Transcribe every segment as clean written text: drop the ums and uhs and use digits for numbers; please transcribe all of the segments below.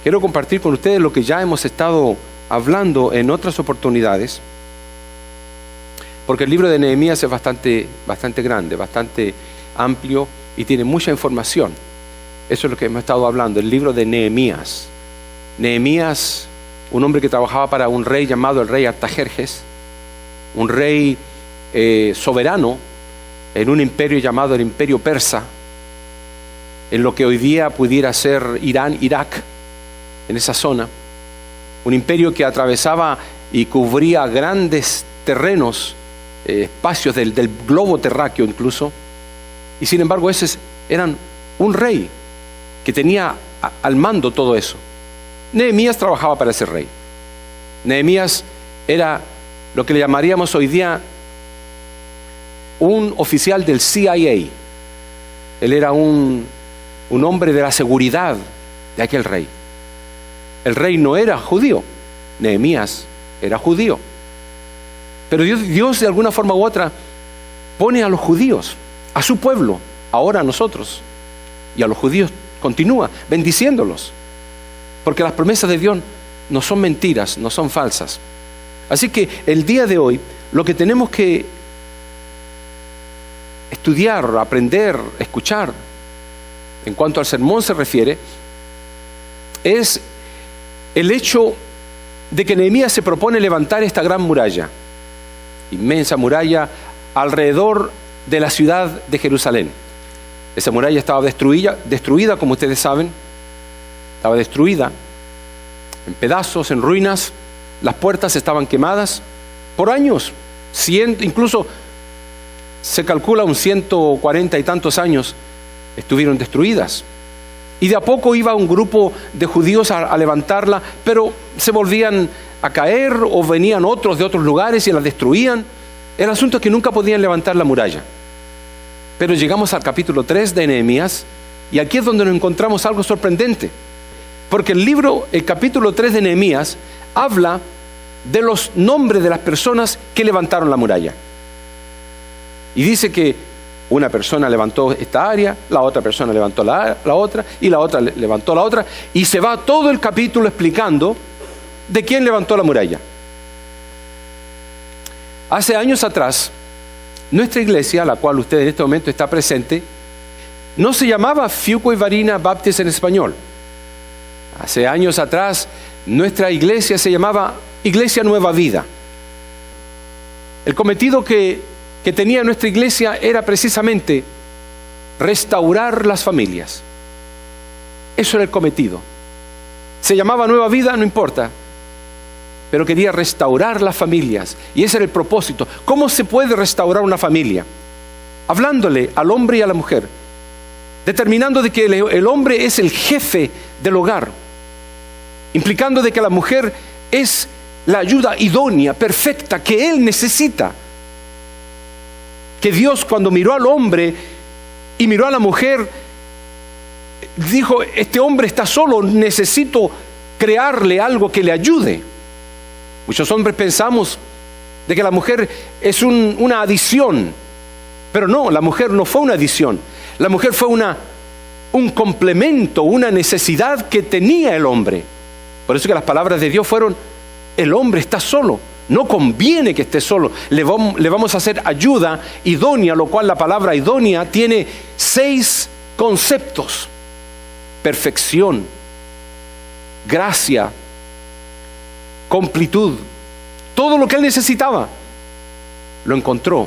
quiero compartir con ustedes lo que ya hemos estado hablando en otras oportunidades, porque el libro de Nehemías es bastante grande, bastante amplio y tiene mucha información. Eso es lo que hemos estado hablando, el libro de Nehemías. Nehemías, un hombre que trabajaba para un rey llamado el rey Artajerjes, un rey soberano en un imperio llamado el imperio persa, en lo que hoy día pudiera ser Irán, Irak, en esa zona. Un imperio que atravesaba y cubría grandes terrenos, espacios del globo terráqueo incluso. Y sin embargo, esos eran un rey que tenía al mando todo eso. Nehemías trabajaba para ese rey. Nehemías era lo que le llamaríamos hoy día un oficial del CIA. Él era un hombre de la seguridad de aquel rey. El rey no era judío, Nehemías era judío. Pero Dios de alguna forma u otra pone a los judíos, a su pueblo, ahora a nosotros, y a los judíos continúa bendiciéndolos, porque las promesas de Dios no son mentiras, no son falsas. Así que el día de hoy lo que tenemos que estudiar, aprender, escuchar, en cuanto al sermón se refiere, es el hecho de que Nehemías se propone levantar esta gran muralla, inmensa muralla alrededor de la ciudad de Jerusalén. Esa muralla estaba destruida, como ustedes saben, estaba destruida en pedazos, en ruinas. Las puertas estaban quemadas por años, incluso se calcula 140 y tantos años estuvieron destruidas. Y de a poco iba un grupo de judíos a levantarla, pero se volvían a caer o venían otros de otros lugares y la destruían. El asunto es que nunca podían levantar la muralla. Pero llegamos al capítulo 3 de Nehemías y aquí es donde nos encontramos algo sorprendente. Porque el capítulo 3 de Nehemías habla de los nombres de las personas que levantaron la muralla. Y dice que una persona levantó esta área, la otra persona levantó la otra, y la otra levantó la otra, y se va todo el capítulo explicando de quién levantó la muralla. Hace años atrás, nuestra iglesia, la cual usted en este momento está presente, no se llamaba Fiuco y Varina Baptist en español. Hace años atrás, nuestra iglesia se llamaba Iglesia Nueva Vida. El cometido que tenía nuestra iglesia era precisamente restaurar las familias. Eso era el cometido. Se llamaba Nueva Vida, no importa, pero quería restaurar las familias, y ese era el propósito. ¿Cómo se puede restaurar una familia? Hablándole al hombre y a la mujer, determinando de que el hombre es el jefe del hogar, implicando de que la mujer es la ayuda idónea, perfecta, que él necesita. Que Dios, cuando miró al hombre y miró a la mujer, dijo: este hombre está solo, necesito crearle algo que le ayude. Muchos hombres pensamos de que la mujer es una adición, pero no, la mujer no fue una adición. La mujer fue un complemento, una necesidad que tenía el hombre. Por eso que las palabras de Dios fueron: el hombre está solo, no conviene que esté solo, le vamos a hacer ayuda idónea, lo cual la palabra idónea tiene 6 conceptos: perfección, gracia, completud. Todo lo que él necesitaba lo encontró.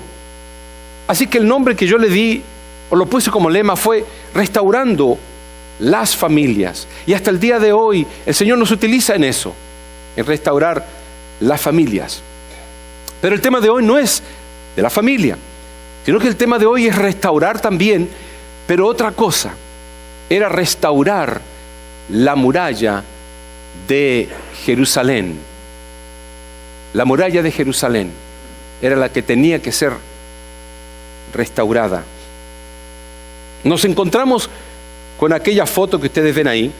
Así que el nombre que yo le di, o lo puse como lema, fue restaurando las familias. Y hasta el día de hoy el Señor nos utiliza en eso, en restaurar las familias. Pero el tema de hoy no es de la familia, sino que el tema de hoy es restaurar también, pero otra cosa, era restaurar la muralla de Jerusalén. La muralla de Jerusalén era la que tenía que ser restaurada. Nos encontramos con aquella foto que ustedes ven ahí,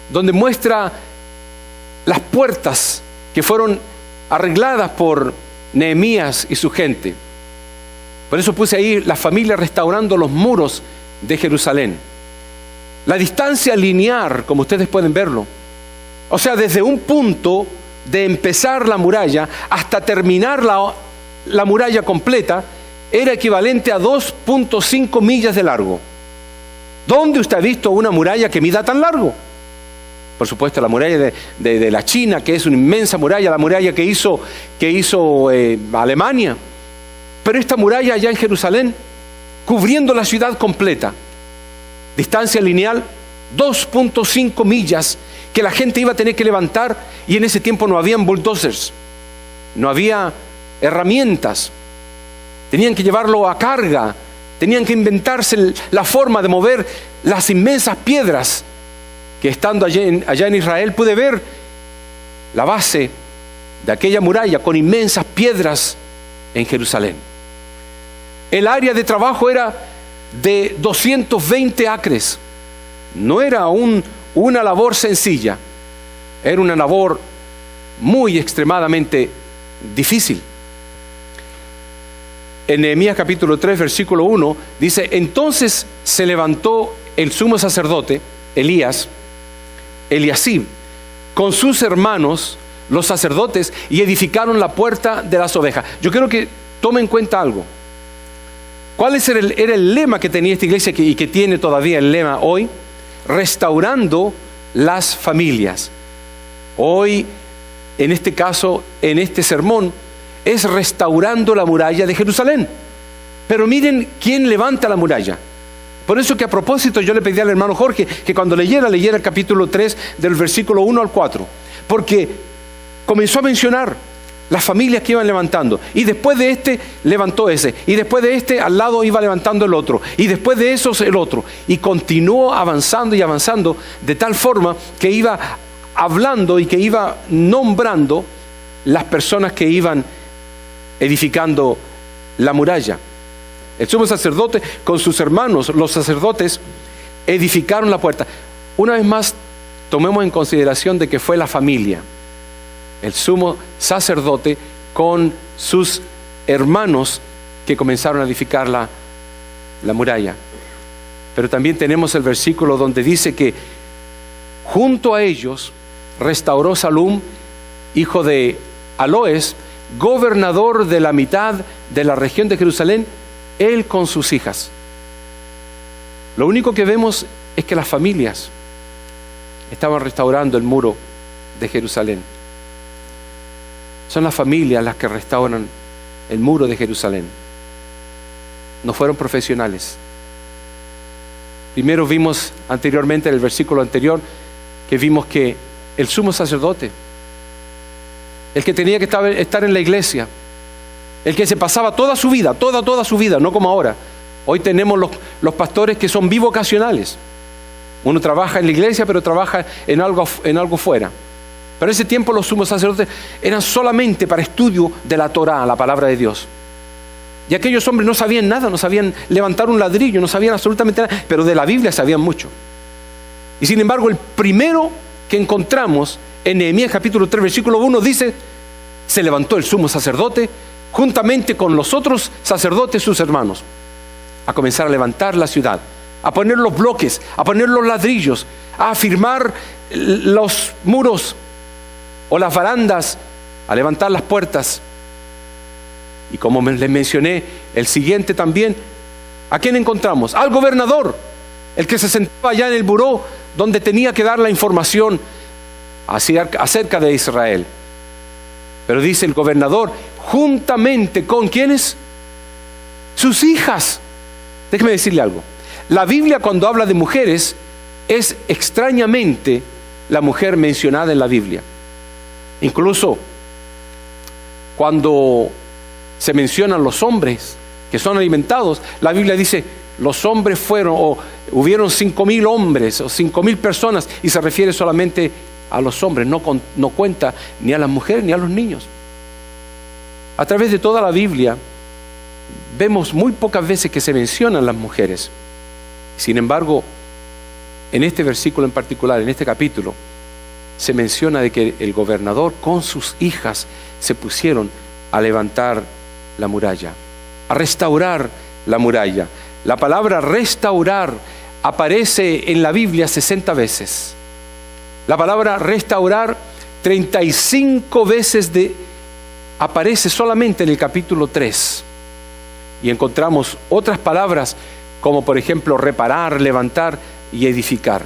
donde muestra las puertas que fueron arregladas por Nehemías y su gente. Por eso puse ahí la familia restaurando los muros de Jerusalén. La distancia lineal, como ustedes pueden verlo, O sea, desde un punto de empezar la muralla hasta terminar la muralla completa, era equivalente a 2.5 millas de largo. ¿Dónde usted ha visto una muralla que mida tan largo? Por supuesto, la muralla de la China, que es una inmensa muralla, la muralla que hizo Alemania. Pero esta muralla allá en Jerusalén, cubriendo la ciudad completa, distancia lineal, 2.5 millas, que la gente iba a tener que levantar, y en ese tiempo no habían bulldozers, no había herramientas, tenían que llevarlo a carga, tenían que inventarse la forma de mover las inmensas piedras, que estando allá en Israel pude ver la base de aquella muralla con inmensas piedras en Jerusalén. El área de trabajo era de 220 acres. No era una labor sencilla, era una labor muy extremadamente difícil. En Nehemías capítulo 3, versículo 1, dice: entonces se levantó el sumo sacerdote, Eliasib, con sus hermanos, los sacerdotes, y edificaron la puerta de las ovejas. Yo quiero que tomen en cuenta algo. ¿Cuál era el lema que tenía esta iglesia y que tiene todavía el lema hoy? Restaurando las familias. Hoy, en este caso, en este sermón, es restaurando la muralla de Jerusalén. Pero miren quién levanta la muralla. Por eso que a propósito yo le pedí al hermano Jorge que cuando leyera el capítulo 3 del versículo 1 al 4. Porque comenzó a mencionar las familias que iban levantando. Y después de este levantó ese. Y después de este al lado iba levantando el otro. Y después de esos el otro. Y continuó avanzando y avanzando de tal forma que iba hablando y que iba nombrando las personas que iban edificando la muralla. El sumo sacerdote con sus hermanos, los sacerdotes, edificaron la puerta. Una vez más, tomemos en consideración de que fue la familia, el sumo sacerdote con sus hermanos, que comenzaron a edificar la muralla. Pero también tenemos el versículo donde dice que junto a ellos restauró Salum, hijo de Aloes, gobernador de la mitad de la región de Jerusalén, él con sus hijas. Lo único que vemos es que las familias estaban restaurando el muro de Jerusalén. Son las familias las que restauran el muro de Jerusalén. No fueron profesionales. Primero vimos anteriormente, en el versículo anterior, que vimos que el sumo sacerdote, el que tenía que estar en la iglesia, el que se pasaba toda su vida, toda su vida, no como ahora. Hoy tenemos los pastores que son bivocacionales. Uno trabaja en la iglesia, pero trabaja en algo fuera. Pero en ese tiempo los sumos sacerdotes eran solamente para estudio de la Torá, la palabra de Dios. Y aquellos hombres no sabían nada, no sabían levantar un ladrillo, no sabían absolutamente nada, pero de la Biblia sabían mucho. Y sin embargo, el primero que encontramos en Nehemías capítulo 3, versículo 1, dice: se levantó el sumo sacerdote juntamente con los otros sacerdotes, sus hermanos, a comenzar a levantar la ciudad, a poner los bloques, a poner los ladrillos, a afirmar los muros o las barandas, a levantar las puertas. Y como les mencioné, el siguiente también, ¿a quién encontramos? Al gobernador, el que se sentaba allá en el buró donde tenía que dar la información acerca de Israel. Pero dice el gobernador, juntamente con ¿quiénes? Sus hijas. Déjeme decirle algo. La Biblia, cuando habla de mujeres, es extrañamente la mujer mencionada en la Biblia. Incluso cuando se mencionan los hombres que son alimentados, la Biblia dice: los hombres fueron, o hubieron 5,000 hombres o 5,000 personas, y se refiere solamente a los hombres, no cuenta ni a las mujeres ni a los niños. A través de toda la Biblia vemos muy pocas veces que se mencionan las mujeres. Sin embargo, en este versículo en particular, en este capítulo, se menciona de que el gobernador con sus hijas se pusieron a levantar la muralla, a restaurar la muralla. La palabra restaurar aparece en la Biblia 60 veces. La palabra restaurar 35 veces aparece solamente en el capítulo 3. Y encontramos otras palabras como por ejemplo reparar, levantar y edificar.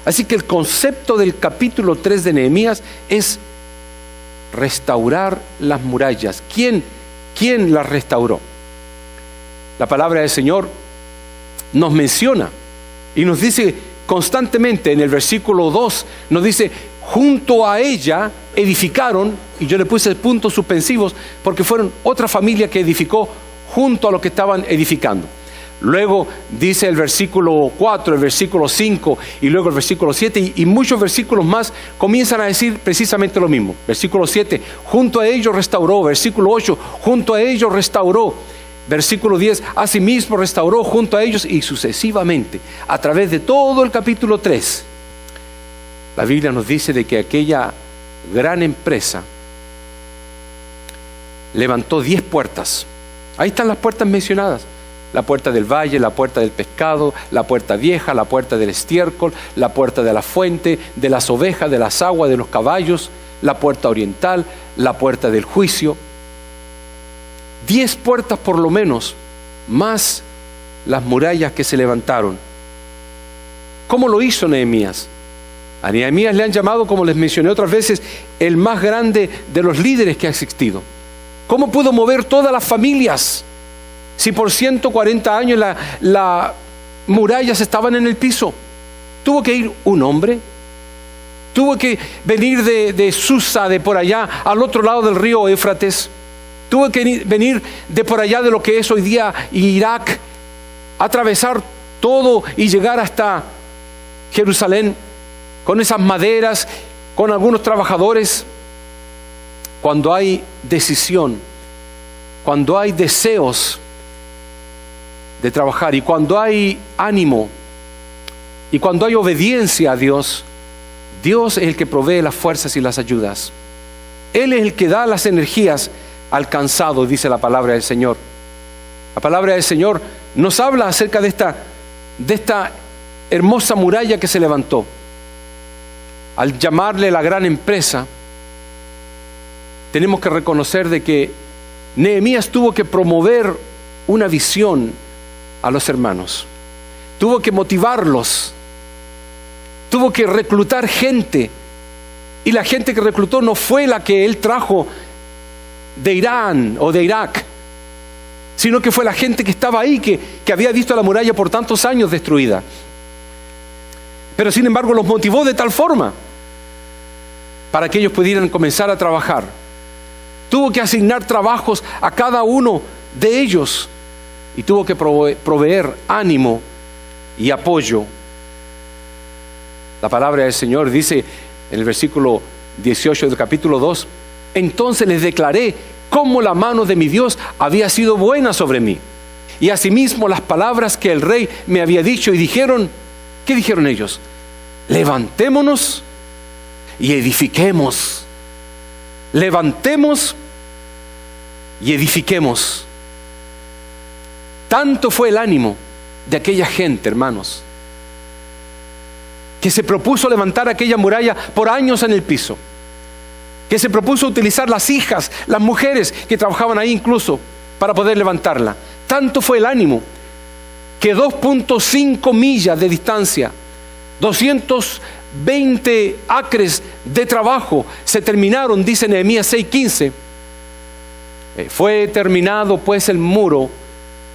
Así que el concepto del capítulo 3 de Nehemías es restaurar las murallas. ¿Quién las restauró? La palabra del Señor nos menciona y nos dice constantemente en el versículo 2, nos dice, junto a ella edificaron, y yo le puse puntos suspensivos porque fueron otra familia que edificó junto a lo que estaban edificando. Luego dice el versículo 4, el versículo 5 y luego el versículo 7 y muchos versículos más comienzan a decir precisamente lo mismo. Versículo 7, junto a ellos restauró. Versículo 8, junto a ellos restauró. Versículo 10, asimismo restauró junto a ellos, y sucesivamente a través de todo el capítulo 3. La Biblia nos dice de que aquella gran empresa levantó 10 puertas. Ahí están las puertas mencionadas. La puerta del valle, la puerta del pescado, la puerta vieja, la puerta del estiércol, la puerta de la fuente, de las ovejas, de las aguas, de los caballos, la puerta oriental, la puerta del juicio. 10 puertas por lo menos, más las murallas que se levantaron. ¿Cómo lo hizo Nehemías? A Nehemías le han llamado, como les mencioné otras veces, el más grande de los líderes que ha existido. ¿Cómo pudo mover todas las familias? Si por 140 años las murallas estaban en el piso. Tuvo que ir un hombre. Tuvo que venir de Susa, de por allá, al otro lado del río Éufrates. Tuvo que venir de por allá de lo que es hoy día Irak, atravesar todo y llegar hasta Jerusalén con esas maderas, con algunos trabajadores. Cuando hay decisión, cuando hay deseos de trabajar y cuando hay ánimo y cuando hay obediencia a Dios, Dios es el que provee las fuerzas y las ayudas. Él es el que da las energías al cansado, dice la palabra del Señor. La palabra del Señor nos habla acerca de esta hermosa muralla que se levantó. Al llamarle la gran empresa, tenemos que reconocer de que Nehemías tuvo que promover una visión a los hermanos. Tuvo que motivarlos. Tuvo que reclutar gente. Y la gente que reclutó no fue la que él trajo de Irán o de Irak, sino que fue la gente que estaba ahí, que había visto la muralla por tantos años destruida. Pero sin embargo los motivó de tal forma para que ellos pudieran comenzar a trabajar. Tuvo que asignar trabajos a cada uno de ellos y tuvo que proveer ánimo y apoyo. La palabra del Señor dice en el versículo 18 del capítulo 2, entonces les declaré cómo la mano de mi Dios había sido buena sobre mí, y asimismo las palabras que el rey me había dicho, y dijeron, ¿qué dijeron ellos? Levantémonos y edifiquemos. Levantemos y edifiquemos. Tanto fue el ánimo de aquella gente, hermanos, que se propuso levantar aquella muralla por años en el piso, que se propuso utilizar las hijas, las mujeres que trabajaban ahí incluso para poder levantarla. Tanto fue el ánimo que 2.5 millas de distancia, 220 acres de trabajo se terminaron, dice Nehemías 6:15. Fue terminado pues el muro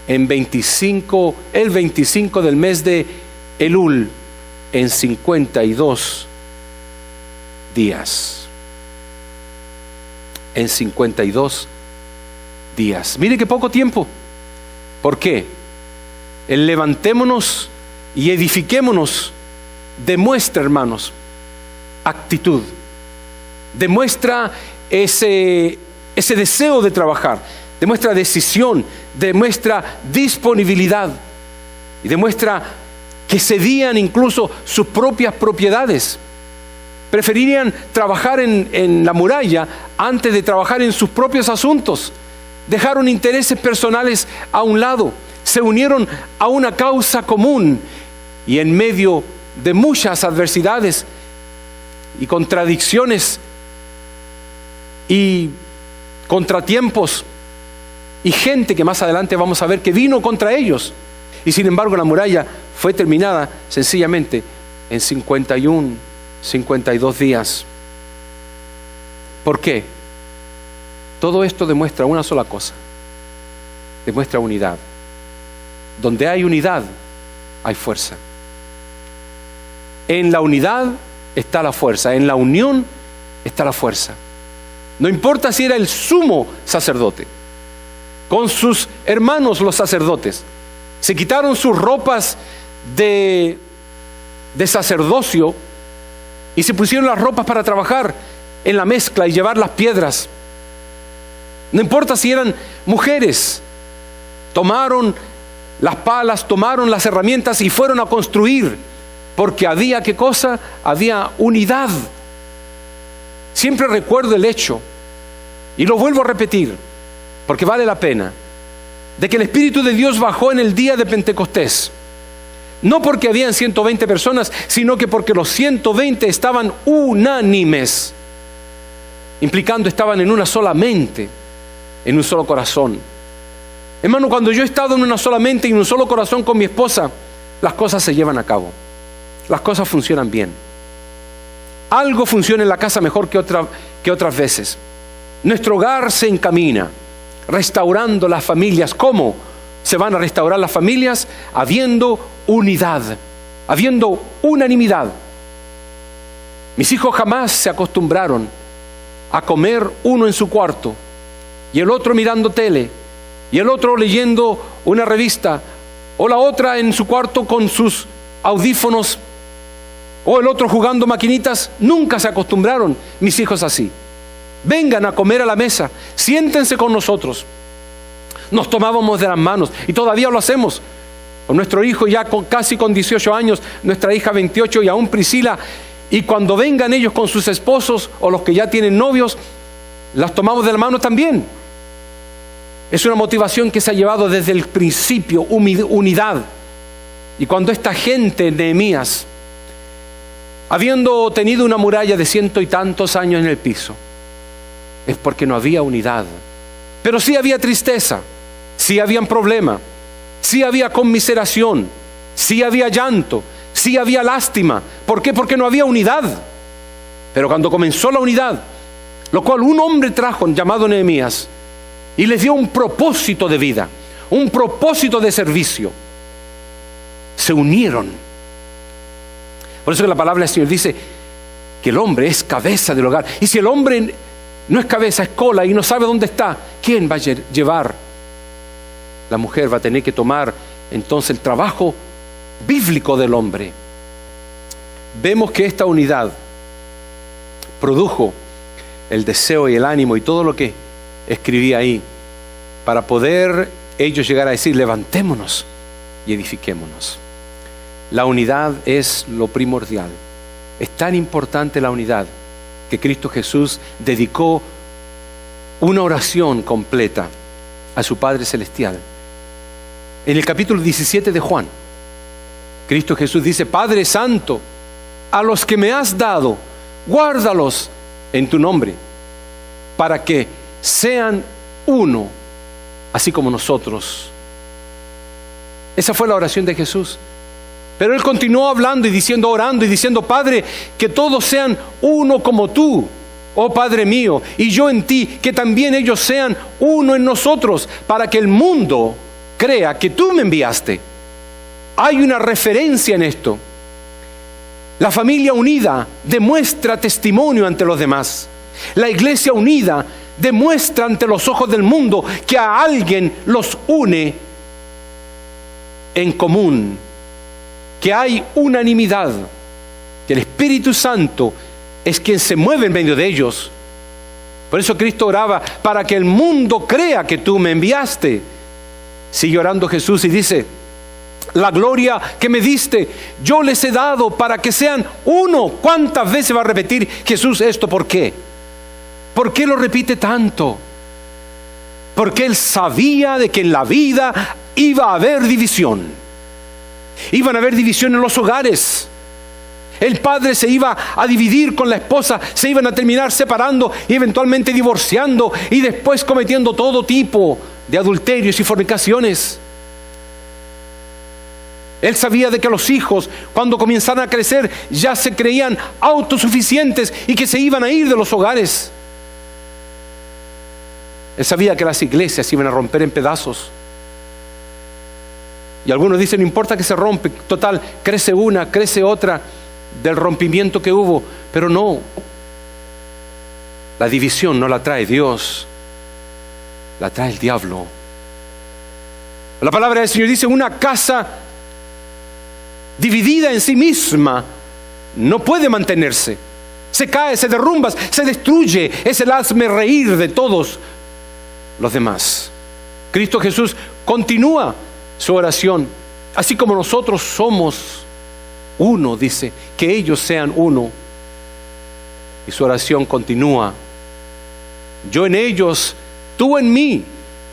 el 25 del mes de Elul, en 52 días. En 52 días. Mire qué poco tiempo. ¿Por qué? El levantémonos y edifiquémonos demuestra, hermanos, actitud. Demuestra ese deseo de trabajar. Demuestra decisión. Demuestra disponibilidad. Y demuestra que cedían incluso sus propias propiedades. Preferirían trabajar en la muralla antes de trabajar en sus propios asuntos. Dejaron intereses personales a un lado. Se unieron a una causa común. Y en medio de muchas adversidades, y contradicciones y contratiempos y gente que más adelante vamos a ver que vino contra ellos. Y sin embargo la muralla fue terminada sencillamente en 51, 52 días. ¿Por qué? Todo esto demuestra una sola cosa. Demuestra unidad. Donde hay unidad, hay fuerza. En la unidad está la fuerza. En la unión está la fuerza. No importa si era el sumo sacerdote, con sus hermanos los sacerdotes, se quitaron sus ropas de sacerdocio y se pusieron las ropas para trabajar en la mezcla y llevar las piedras. No importa si eran mujeres, tomaron las palas, tomaron las herramientas y fueron a construir, porque había, ¿qué cosa? Había unidad. Siempre recuerdo el hecho, y lo vuelvo a repetir, porque vale la pena, de que el Espíritu de Dios bajó en el día de Pentecostés. No porque habían 120 personas, sino que porque los 120 estaban unánimes, implicando estaban en una sola mente, en un solo corazón. Hermano, cuando yo he estado en una sola mente y en un solo corazón con mi esposa, las cosas se llevan a cabo, las cosas funcionan bien. Algo funciona en la casa mejor que otras veces. Nuestro hogar se encamina, restaurando las familias. ¿Cómo se van a restaurar las familias? Habiendo unidad, habiendo unanimidad. Mis hijos jamás se acostumbraron a comer uno en su cuarto y el otro mirando tele y el otro leyendo una revista, o la otra en su cuarto con sus audífonos, o el otro jugando maquinitas. Nunca se acostumbraron mis hijos así. Vengan a comer a la mesa, siéntense con nosotros. Nos tomábamos de las manos y todavía lo hacemos. Con nuestro hijo ya casi con 18 años, nuestra hija 28 y aún Priscila. Y cuando vengan ellos con sus esposos o los que ya tienen novios, las tomamos de la mano también. Es una motivación que se ha llevado desde el principio, unidad. Y cuando esta gente, Nehemías, habiendo tenido una muralla de 100 y tantos años en el piso, es porque no había unidad. Pero sí había tristeza, sí habían problemas, sí había conmiseración, sí había llanto, sí había lástima. ¿Por qué? Porque no había unidad. Pero cuando comenzó la unidad, lo cual un hombre trajo llamado Nehemías, y les dio un propósito de vida, un propósito de servicio, se unieron. Por eso que la palabra del Señor dice que el hombre es cabeza del hogar. Y si el hombre no es cabeza, es cola y no sabe dónde está, ¿quién va a llevar? La mujer va a tener que tomar entonces el trabajo bíblico del hombre. Vemos que esta unidad produjo el deseo y el ánimo y todo lo que escribí ahí, para poder ellos llegar a decir: levantémonos y edifiquémonos. La unidad es lo primordial. Es tan importante la unidad que Cristo Jesús dedicó una oración completa a su Padre Celestial. En el capítulo 17 de Juan, Cristo Jesús dice: Padre Santo, a los que me has dado, guárdalos en tu nombre, para que sean uno, así como nosotros. Esa fue la oración de Jesús. Pero Él continuó hablando y diciendo, orando y diciendo: Padre, que todos sean uno como tú, oh Padre mío, y yo en ti, que también ellos sean uno en nosotros, para que el mundo crea que tú me enviaste. Hay una referencia en esto. La familia unida demuestra testimonio ante los demás. La iglesia unida demuestra ante los ojos del mundo que a alguien los une en común, que hay unanimidad, que el Espíritu Santo es quien se mueve en medio de ellos. Por eso Cristo oraba: para que el mundo crea que tú me enviaste. Sigue orando Jesús y dice: la gloria que me diste, yo les he dado para que sean uno. ¿Cuántas veces va a repetir Jesús esto? ¿Por qué? ¿Por qué lo repite tanto? Porque Él sabía de que en la vida iba a haber división. Iban a haber división en los hogares. El padre se iba a dividir con la esposa, se iban a terminar separando y eventualmente divorciando y después cometiendo todo tipo de adulterios y fornicaciones. Él sabía de que los hijos, cuando comenzaran a crecer, ya se creían autosuficientes y que se iban a ir de los hogares. Él sabía que las iglesias se iban a romper en pedazos. Y algunos dicen, no importa que se rompe, total, crece una, crece otra del rompimiento que hubo. Pero no, la división no la trae Dios, la trae el diablo. La palabra del Señor dice, una casa dividida en sí misma no puede mantenerse. Se cae, se derrumba, se destruye. Es el hazmerreír de todos los demás. Cristo Jesús continúa su oración, así como nosotros somos uno, dice, que ellos sean uno. Y su oración continúa, yo en ellos, tú en mí,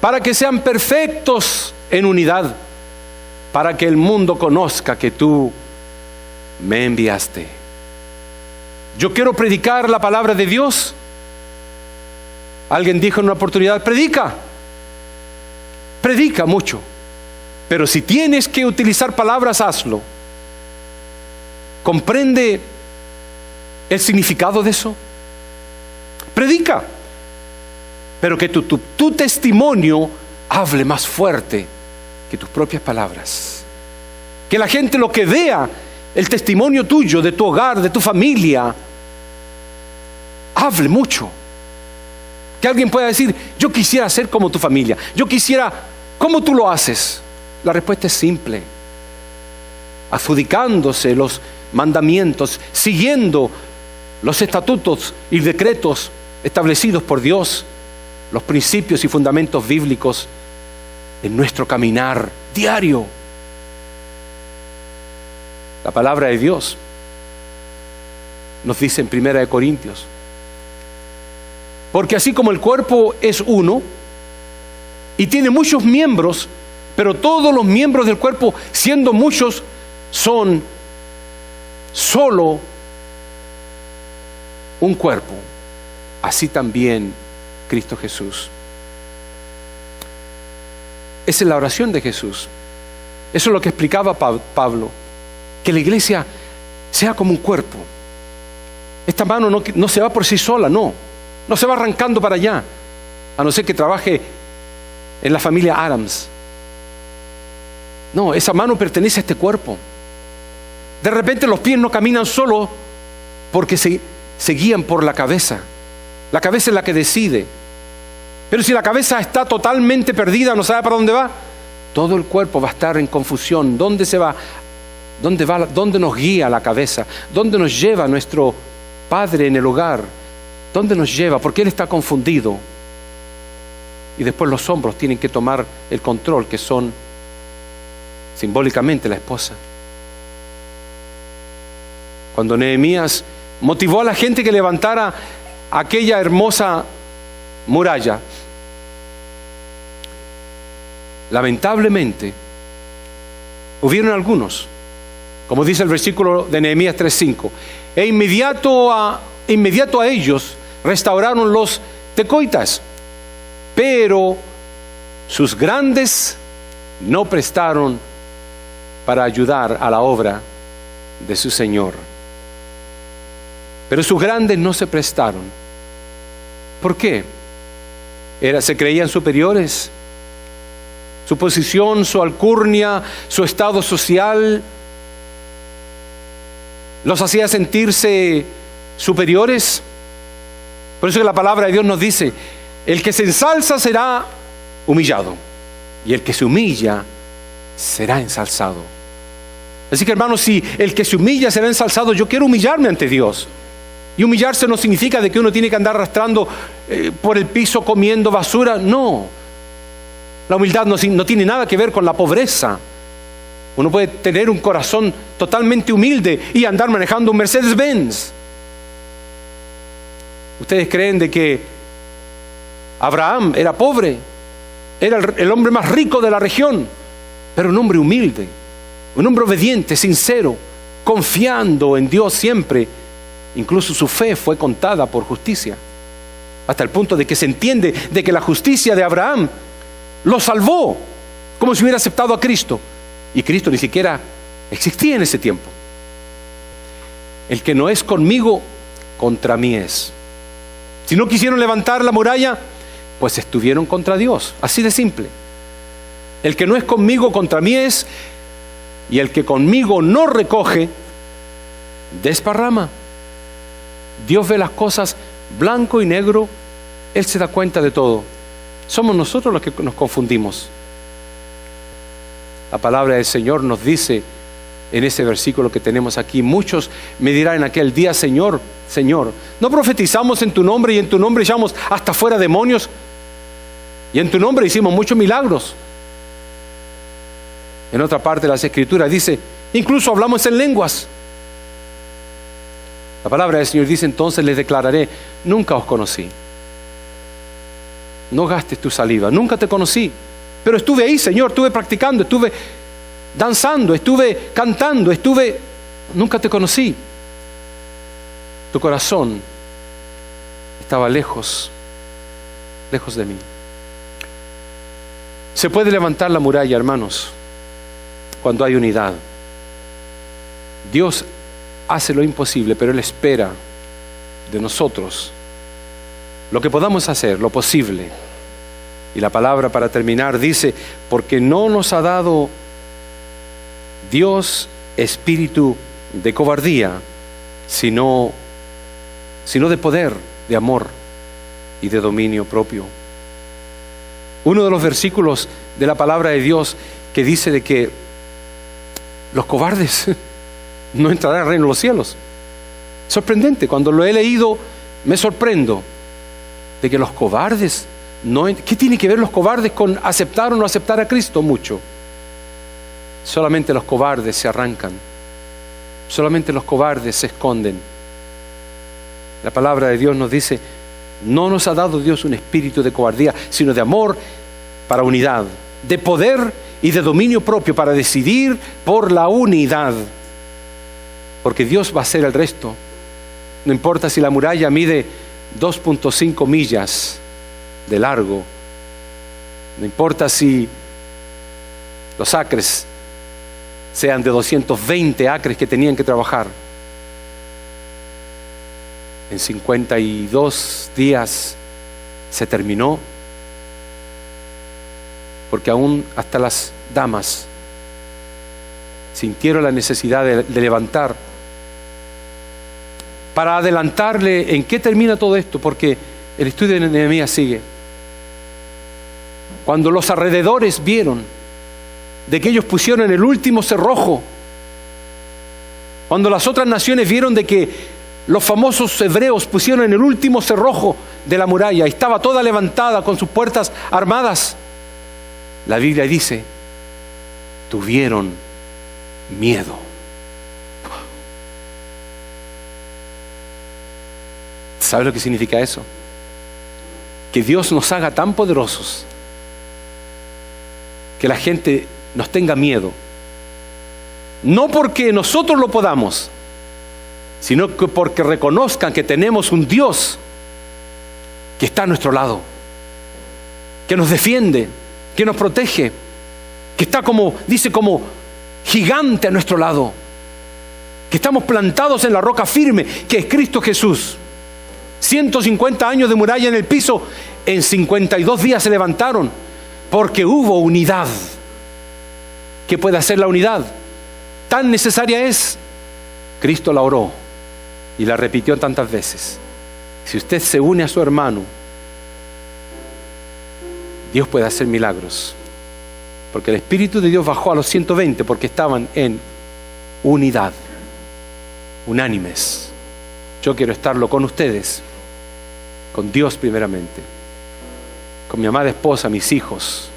para que sean perfectos en unidad, para que el mundo conozca que tú me enviaste. Yo quiero predicar la palabra de Dios. Alguien dijo en una oportunidad, predica mucho. Pero si tienes que utilizar palabras, hazlo. ¿Comprende el significado de eso? Predica, pero que tu testimonio hable más fuerte que tus propias palabras. Que la gente lo que vea, el testimonio tuyo, de tu hogar, de tu familia, hable mucho. Que alguien pueda decir, yo quisiera ser como tu familia, yo quisiera, ¿cómo tú lo haces? La respuesta es simple, adjudicándose los mandamientos, siguiendo los estatutos y decretos establecidos por Dios, los principios y fundamentos bíblicos en nuestro caminar diario. La palabra de Dios nos dice en 1 Corintios, porque así como el cuerpo es uno y tiene muchos miembros, pero todos los miembros del cuerpo, siendo muchos, son solo un cuerpo. Así también Cristo Jesús. Esa es la oración de Jesús. Eso es lo que explicaba Pablo. Que la iglesia sea como un cuerpo. Esta mano no se va por sí sola, no se va arrancando para allá, a no ser que trabaje en la familia Adams. No, esa mano pertenece a este cuerpo. De repente los pies no caminan solo porque se guían por la cabeza. La cabeza es la que decide. Pero si la cabeza está totalmente perdida, no sabe para dónde va, todo el cuerpo va a estar en confusión. ¿Dónde se va? ¿Dónde va? ¿Dónde nos guía la cabeza? ¿Dónde nos lleva nuestro Padre en el hogar? ¿Dónde nos lleva? Porque Él está confundido. Y después los hombros tienen que tomar el control, que son simbólicamente la esposa. Cuando Nehemías motivó a la gente que levantara aquella hermosa muralla, lamentablemente hubieron algunos, como dice el versículo de Nehemías 3:5, e inmediato a ellos restauraron los tecoitas, pero sus grandes no prestaron para ayudar a la obra de su Señor. Pero sus grandes no se prestaron. ¿Por qué? Se creían superiores. Su posición, su alcurnia, su estado social los hacía sentirse superiores. Por eso que la palabra de Dios nos dice, el que se ensalza será humillado, y el que se humilla será ensalzado. Así que, hermanos, si el que se humilla será ensalzado, yo quiero humillarme ante Dios. Y humillarse no significa de que uno tiene que andar arrastrando por el piso comiendo basura. No. La humildad no tiene nada que ver con la pobreza. Uno puede tener un corazón totalmente humilde y andar manejando un Mercedes-Benz. ¿Ustedes creen de que Abraham era pobre? Era el hombre más rico de la región, pero un hombre humilde, un hombre obediente, sincero, confiando en Dios siempre. Incluso su fe fue contada por justicia, hasta el punto de que se entiende de que la justicia de Abraham lo salvó, como si hubiera aceptado a Cristo. Y Cristo ni siquiera existía en ese tiempo. El que no es conmigo, contra mí es. Si no quisieron levantar la muralla, pues estuvieron contra Dios. Así de simple. El que no es conmigo, contra mí es. Y el que conmigo no recoge, desparrama. Dios ve las cosas blanco y negro. Él se da cuenta de todo. Somos nosotros los que nos confundimos. La palabra del Señor nos dice en ese versículo que tenemos aquí: muchos me dirán en aquel día, Señor, Señor, ¿no profetizamos en tu nombre y en tu nombre echamos hasta fuera demonios? Y en tu nombre hicimos muchos milagros. En otra parte de las Escrituras dice, incluso hablamos en lenguas. La palabra del Señor dice, entonces les declararé, nunca os conocí. No gastes tu saliva, nunca te conocí. Pero estuve ahí, Señor, estuve practicando, estuve danzando, estuve cantando, nunca te conocí. Tu corazón estaba lejos de mí. Se puede levantar la muralla, hermanos, cuando hay unidad. Dios hace lo imposible, pero Él espera de nosotros lo que podamos hacer, lo posible. Y la palabra, para terminar, dice, porque no nos ha dado Dios espíritu de cobardía, sino de poder, de amor y de dominio propio. Uno de los versículos de la palabra de Dios que dice de que los cobardes no entrarán al reino de los cielos. Sorprendente, cuando lo he leído me sorprendo de que los cobardes ¿qué tiene que ver los cobardes con aceptar o no aceptar a Cristo? Mucho. Solamente los cobardes se arrancan. Solamente los cobardes se esconden. La palabra de Dios nos dice, no nos ha dado Dios un espíritu de cobardía, sino de amor para unidad, de poder y de dominio propio, para decidir por la unidad. Porque Dios va a hacer el resto. No importa si la muralla mide 2.5 millas de largo, no importa si los acres sean de 220 acres que tenían que trabajar. En 52 días se terminó, porque aún hasta las damas sintieron la necesidad de levantar para adelantarle en qué termina todo esto, porque el estudio de Nehemías sigue. Cuando los alrededores vieron de que ellos pusieron el último cerrojo, cuando las otras naciones vieron de que los famosos hebreos pusieron el último cerrojo de la muralla, y estaba toda levantada con sus puertas armadas, la Biblia dice, tuvieron miedo. ¿Sabes lo que significa eso? Que Dios nos haga tan poderosos que la gente nos tenga miedo, no porque nosotros lo podamos, sino que porque reconozcan que tenemos un Dios que está a nuestro lado, que nos defiende, que nos protege, que está como gigante a nuestro lado, que estamos plantados en la roca firme, que es Cristo Jesús. 150 años de muralla en el piso, en 52 días se levantaron, porque hubo unidad. ¿Qué puede hacer la unidad? Tan necesaria es. Cristo la oró y la repitió tantas veces. Si usted se une a su hermano, Dios puede hacer milagros, porque el Espíritu de Dios bajó a los 120 porque estaban en unidad, unánimes. Yo quiero estarlo con ustedes, con Dios primeramente, con mi amada esposa, mis hijos,